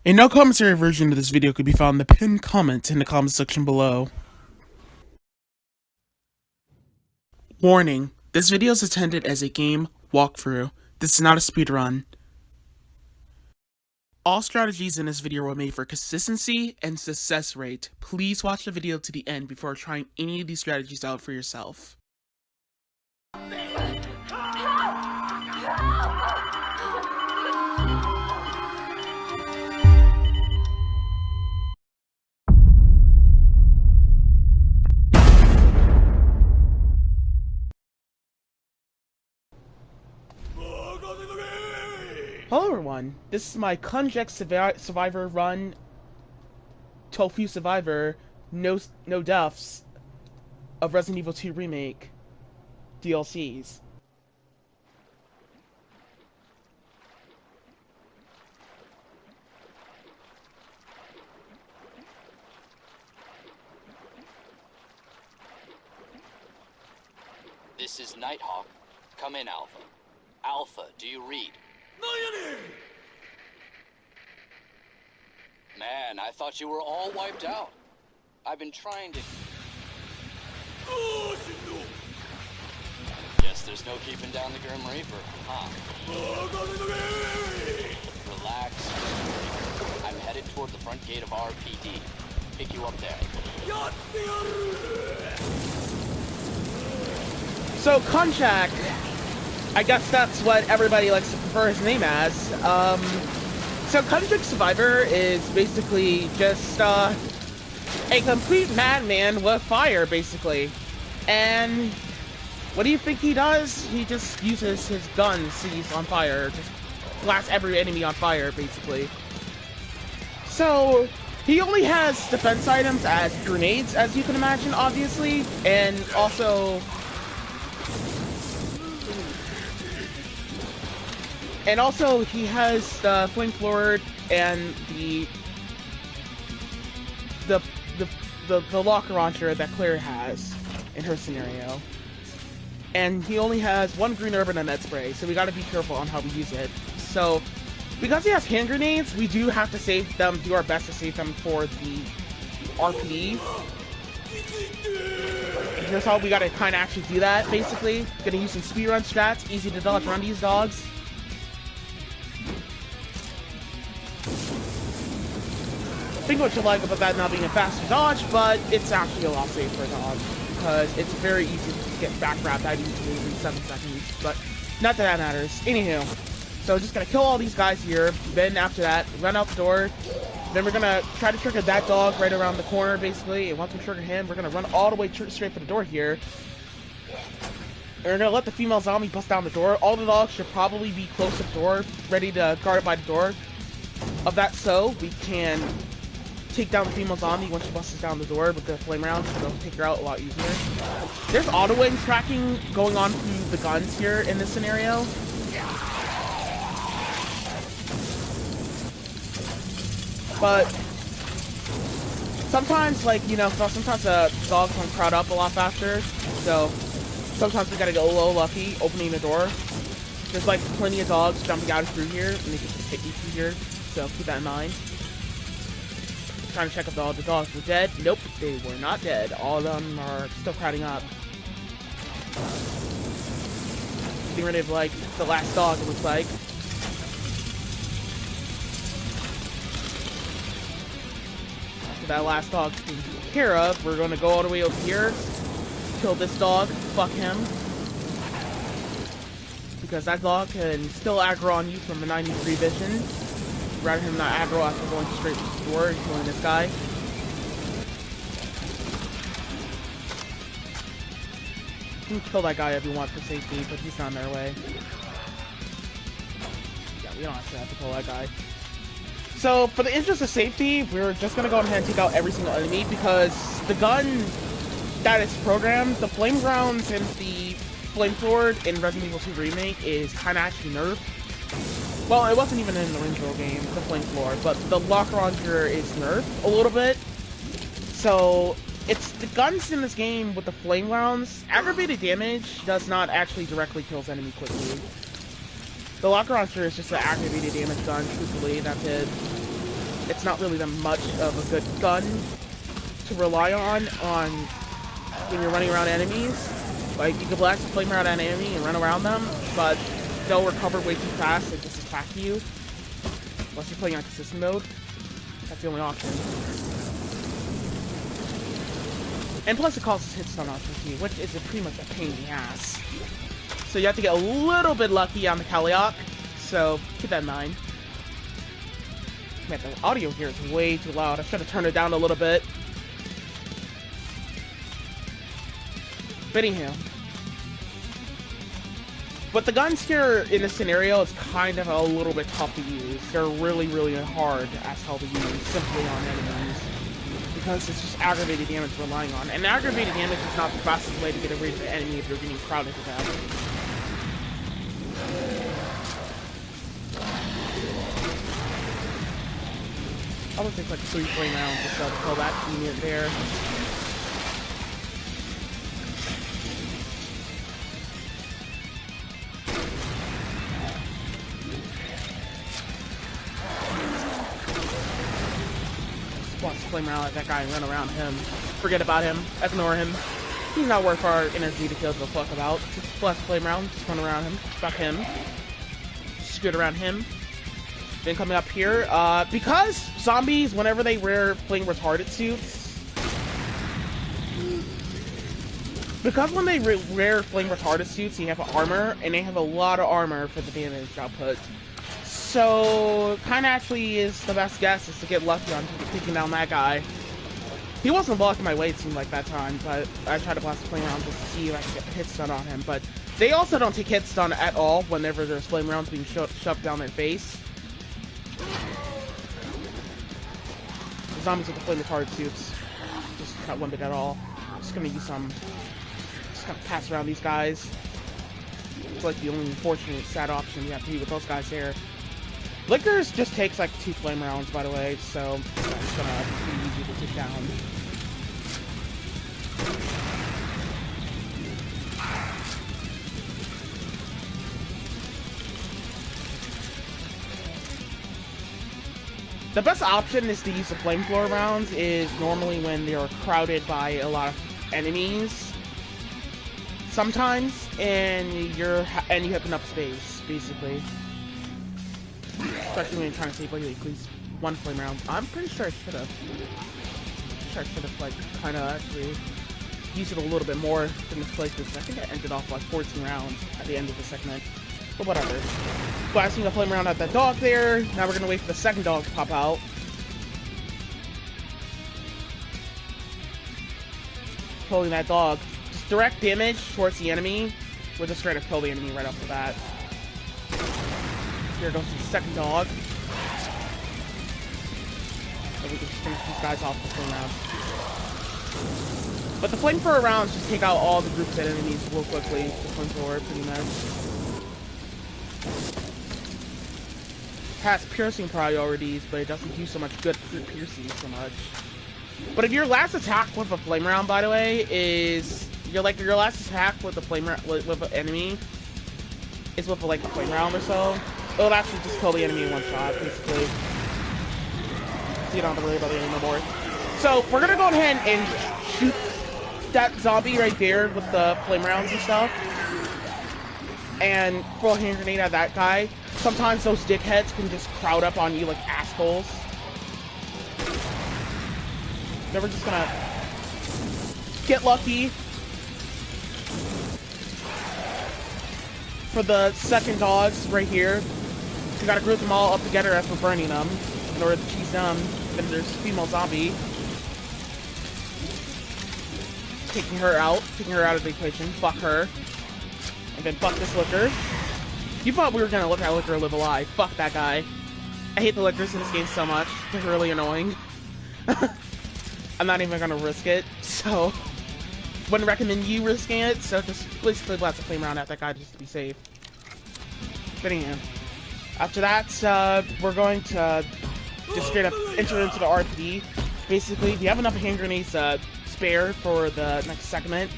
A no commentary version of this video could be found in the pinned comment in the comment section below. Warning, this video is intended as a game walkthrough. This is not a speedrun. All strategies in this video were made for consistency and success rate. Please watch the video to the end before trying any of these strategies out for yourself. Hello everyone, this is my konjac survivor run, Tofu survivor, no deaths of Resident Evil 2 Remake DLCs. This is Nighthawk. Come in, Alpha. Alpha, do you read? Man, I thought you were all wiped out. I've been trying to... Guess there's no keeping down the Grim Reaper, huh? Relax. I'm headed toward the front gate of RPD. Pick you up there. So, konjac, I guess that's what everybody likes to prefer his name as. So konjac Survivor is basically just a complete madman with fire, basically. And what do you think he does? He just uses his guns to use on fire, just blasts every enemy on fire, basically. So he only has defense items as grenades, as you can imagine, obviously, and also he has the flamethrower and the locker launcher that Claire has in her scenario. And he only has one green herb and a med spray, so we gotta be careful on how we use it. So, because he has hand grenades, we do have to save them, do our best to save them for the RPD. Here's how we gotta kinda actually do that, basically. Gonna use some speedrun strats, easy to dodge around these dogs. I think what you like about that not being a faster dodge, but it's actually a lot safer dodge, because it's very easy to get back grabbed that easily in 7 seconds, but not that matters. Anywho, so just gonna kill all these guys here, then after that, run out the door, then we're gonna try to trigger that dog right around the corner, basically, and once we trigger him, we're gonna run all the way straight for the door here, and we're gonna let the female zombie bust down the door. All the dogs should probably be close to the door, ready to guard it by the door. Of that so, we can take down the female zombie once she busts down the door with the flame rounds, so they'll take her out a lot easier. There's auto-aim tracking going on through the guns here in this scenario. But sometimes, like, you know, sometimes the dogs can crowd up a lot faster, so sometimes we gotta get a little lucky opening the door. There's like plenty of dogs jumping out through here, and they can just hit you through here, so keep that in mind. Trying to check if all the dogs were dead. Nope, they were not dead. All of them are still crowding up. Getting rid of, like, the last dog, it looks like. After that last dog's being taken care of, we're going to go all the way over here, kill this dog, fuck him. Because that dog can still aggro on you from a 90-degree vision. Rather than not aggro after going straight to the door and killing this guy. You can kill that guy if you want for safety, but he's not in our way. Yeah, we don't actually have to kill that guy. So, for the interest of safety, we're just gonna go ahead and take out every single enemy, because the gun that is programmed, the flame grounds and the flamethrower in Resident Evil 2 Remake is kinda actually nerfed. Well, it wasn't even in the original game, the flamethrower, but the locker launcher is nerfed a little bit. So, it's the guns in this game with the flame rounds. Aggravated damage does not actually directly kill enemy quickly. The locker launcher is just an aggravated damage gun, truthfully, that's it. it's not really that much of a good gun to rely on when you're running around enemies. Like, you can blast a flame around an enemy and run around them, but they'll recover way too fast and just attack you. Unless you're playing on consistent mode. That's the only option. And plus it causes hit stun RPG, which is pretty much a pain in the ass. So you have to get a little bit lucky on the Kaliak, so keep that in mind. Man, the audio here is way too loud. I should have turned it down a little bit. But anyhow. But the guns here in this scenario is kind of a little bit tough to use. They're really, really hard as hell to use simply on enemies. Because it's just aggravated damage we're relying on. And aggravated damage is not the fastest way to get rid of the enemy if you're getting crowded to death. Probably take like 3 flame rounds or so to kill that unit there. Flame around like that guy and run around him. Forget about him. Ignore him. He's not worth our energy to give a fuck about. Just blast flame around. Just run around him. Fuck him. Scoot around him. Then coming up here, because zombies, whenever they wear flame retarded suits, because when they wear flame retarded suits, they have armor, and they have a lot of armor for the damage output. So, kind of actually is the best guess is to get lucky on taking down that guy. He wasn't blocking my way, it seemed like that time, but I tried to blast the flame round just to see if I could get a hit stun on him. But they also don't take hit stun at all whenever there's flame rounds being shoved down their face. The zombies with the flame retarded suits just not one bit at all. Just gonna use some, just gonna pass around these guys. It's like the only unfortunate sad option you have to do with those guys there. Lickers just takes like 2 flame rounds, by the way, so that's gonna be pretty easy to take down. The best option is to use the flamethrower rounds is normally when they are crowded by a lot of enemies. Sometimes, and you have enough space, basically. Especially when you're trying to save like at least 1 flame round. I'm pretty sure I should have. Like kind of actually used it a little bit more than this place because I think I ended off like 14 rounds at the end of the segment. But whatever. Blasting the flame round at that dog there. Now we're gonna wait for the second dog to pop out. Killing that dog. Just direct damage towards the enemy. We're just trying to kill the enemy right off the bat. Here goes the second dog. And we can just finish these guys off with flame rounds. But the flamethrower rounds just take out all the groups of enemies real quickly. The flamethrower, pretty much. Has piercing priorities, but it doesn't do so much good piercing so much. But if your last attack with a flame round, by the way, is your last attack with a flame round with an enemy is with like a flame round or so, it'll actually just kill the enemy in 1 shot, basically. So you don't have to worry about it anymore. So we're gonna go ahead and shoot that zombie right there with the flame rounds and stuff, and throw a hand grenade at that guy. Sometimes those dickheads can just crowd up on you like assholes. Then we're just gonna get lucky for the second dogs right here. We gotta group them all up together as we're burning them in order to cheese them. Then there's female zombie. Taking her out of the equation. Fuck her. And then fuck this licker. You thought we were gonna let that licker live alive. Fuck that guy. I hate the lickers in this game so much. They're really annoying. I'm not even gonna risk it, so wouldn't recommend you risking it, so just basically blast a flame round at that guy just to be safe. But anyhow, after that, we're going to just straight up enter into the RPD. Basically, if you have enough hand grenades spare for the next segment,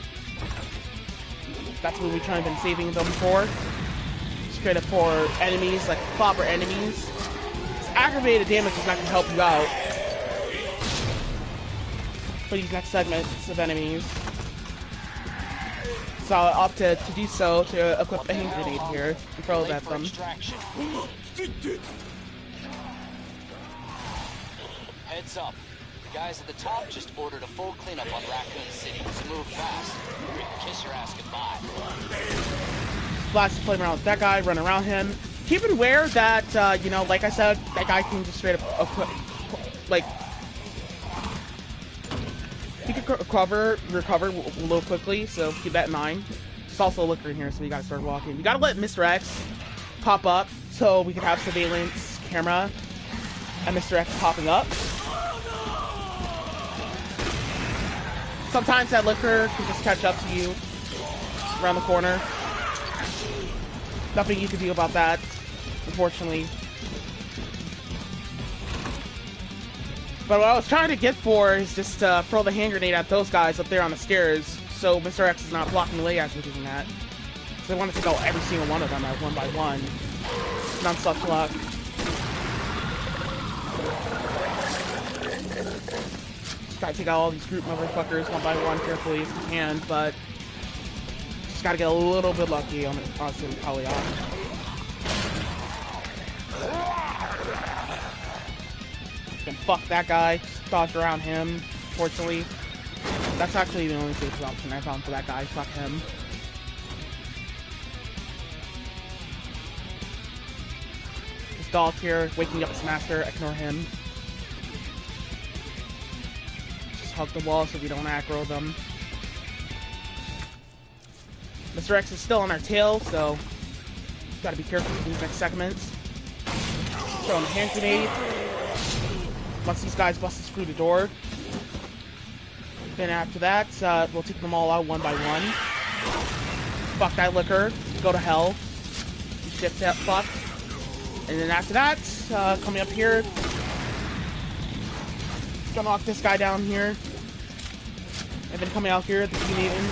that's what we've been saving them for. Straight up for enemies, like proper enemies. aggravated damage is not going to help you out for these next segments of enemies. So I'll opt to do so to equip a hand grenade here and throw it at them. Heads up. The guys at the top just ordered a full cleanup on Raccoon City, so move fast. Kiss your ass goodbye. Blast flame around with that guy, run around him. Keep it aware that, you know, like I said, that guy can just straight up, like, he can recover a little quickly, so keep that in mind. There's also a looker in here, so we gotta start walking. We gotta let Mr. X pop up, so we can have surveillance camera and Mr. X popping up. Sometimes that looker can just catch up to you around the corner. Nothing you can do about that, unfortunately. But what I was trying to get for is just throw the hand grenade at those guys up there on the stairs, so Mr. X is not blocking the way as we're doing that. So I wanted to go every single one of them at one by one. Non-stop luck. Just gotta take out all these group motherfuckers one by one carefully if you can, but just gotta get a little bit lucky on it, honestly, probably off. Can fuck that guy, dodge around him, fortunately. That's actually the only safe option I found for that guy, fuck him. This dog here, waking up his master, ignore him. Just hug the wall so we don't aggro them. Mr. X is still on our tail, so gotta be careful for these next segments. Throwing a hand grenade. Once these guys bust us through the door, then after that, we'll take them all out one by one. Fuck that liquor. Go to hell. You shit that fuck. And then after that, coming up here, gonna knock this guy down here. And then coming out here, the G-Mutant.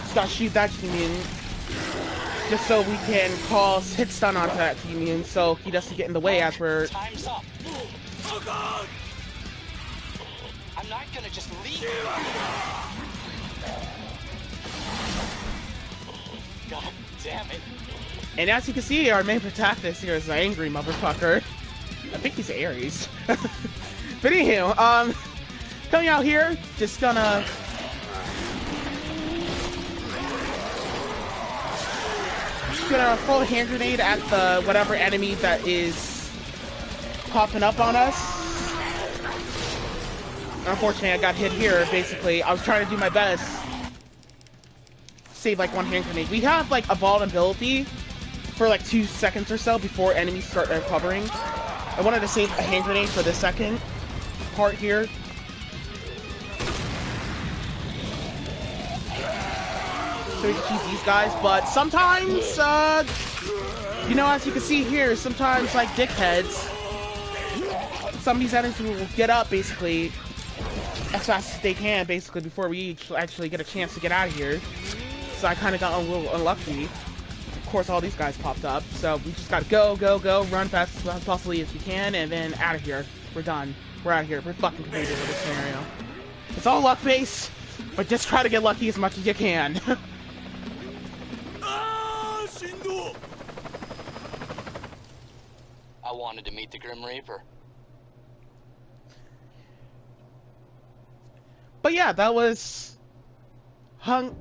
Just gotta shoot that G-Mutant. Just so we can call hit stun onto that G-Mutant so he doesn't get in the way as we're... Time's up. Oh God! I'm not gonna just leave you. God damn it. And as you can see, our main protagonist here is an angry motherfucker. I think he's Aries. But anywho, coming out here, just gonna... gonna throw a hand grenade at the whatever enemy that is popping up on us. Unfortunately, I got hit here, basically. I was trying to do my best. Save, like, one hand grenade. We have, like, a vulnerability for, like, 2 seconds or so before enemies start recovering. I wanted to save a hand grenade for the second part here. So we can choose these guys, but sometimes, you know, as you can see here, sometimes, like, dickheads, some of these enemies will get up, basically, as fast as they can, basically, before we actually get a chance to get out of here. So I kind of got a little unlucky. Of course, all these guys popped up, so we just gotta go, run fast as possibly as we can, and then out of here. We're done. We're out of here. We're fucking completed with this scenario. It's all luck-based, but just try to get lucky as much as you can. I wanted to meet the Grim Reaper. But yeah, that was I'm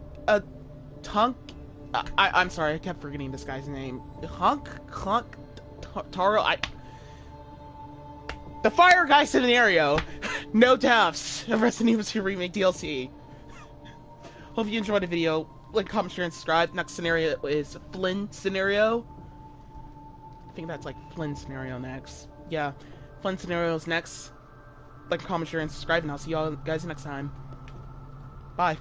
sorry, I kept forgetting this guy's name. Taro, the fire guy scenario. No deaths. Resident Evil 2 Remake DLC. Hope you enjoyed the video. Like, comment, share, and subscribe. Next scenario is Flynn scenario. I think that's like Flynn scenario next. Yeah, Flynn scenario is next. Like, comment, share, and subscribe, and I'll see you all guys next time. Bye.